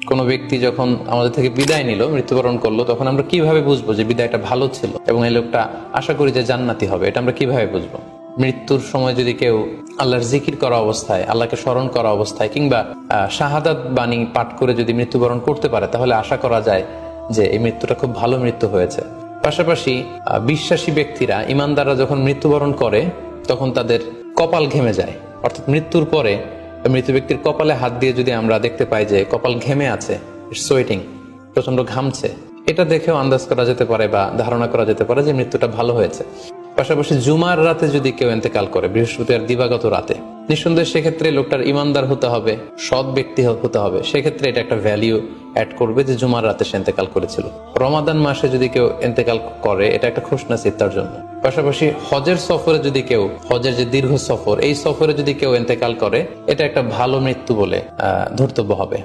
কোনো ব্যক্তি যখন আমাদের থেকে বিদায় নিল, মৃত্যুবরণ করলো, তখন আমরা কিভাবে বুঝবো যে বিদায়টা ভালো ছিল এবং এই লোকটা আশা করি যে জান্নাতি হবে? এটা আমরা কিভাবে বুঝবো? মৃত্যুর সময় যদি কেউ আল্লাহর জিকির করা অবস্থায়, আল্লাহকে স্মরণ করা অবস্থায় কিংবা শাহাদাত বাণী পাঠ করে যদি মৃত্যুবরণ করতে পারে, তাহলে আশা করা যায় যে এই মৃত্যুটা খুব ভালো মৃত্যু হয়েছে। পাশাপাশি বিশ্বাসী ব্যক্তিরা, ইমানদাররা যখন মৃত্যুবরণ করে তখন তাদের কপাল ঘেমে যায়। অর্থাৎ মৃত্যুর পরে মৃত ব্যক্তির কপালে হাত দিয়ে যদি আমরা দেখতে পাই যে কপাল ঘেমে আছে, সোয়েটিং, প্রচন্ড ঘামছে, এটা দেখেও আন্দাজ করা যেতে পারে বা ধারণা করা যেতে পারে যে মৃত্যুটা ভালো হয়েছে। পাশাপাশি জুমার রাতে যদি কেউ ইন্তেকাল করে, বৃহস্পতিবার দিবাগত রাতে, নিঃসন্দেহে সেক্ষেত্রে লোকটার ইমানদার হতে হবে, সৎ ব্যক্তি হতে হবে। সেক্ষেত্রে এটা একটা ভ্যালিউ অ্যাড করবে যে জুমার রাতে সে ইন্তেকাল করেছিল। রমাদান মাসে যদি কেউ ইন্তেকাল করে, এটা একটা খুশনসিব তার জন্য। পাশাপাশি হজের সফরে যদি কেউ, হজের যে দীর্ঘ সফর, এই সফরে যদি কেউ ইন্তেকাল করে, এটা একটা ভালো মৃত্যু বলে ধর্তব্য হবে।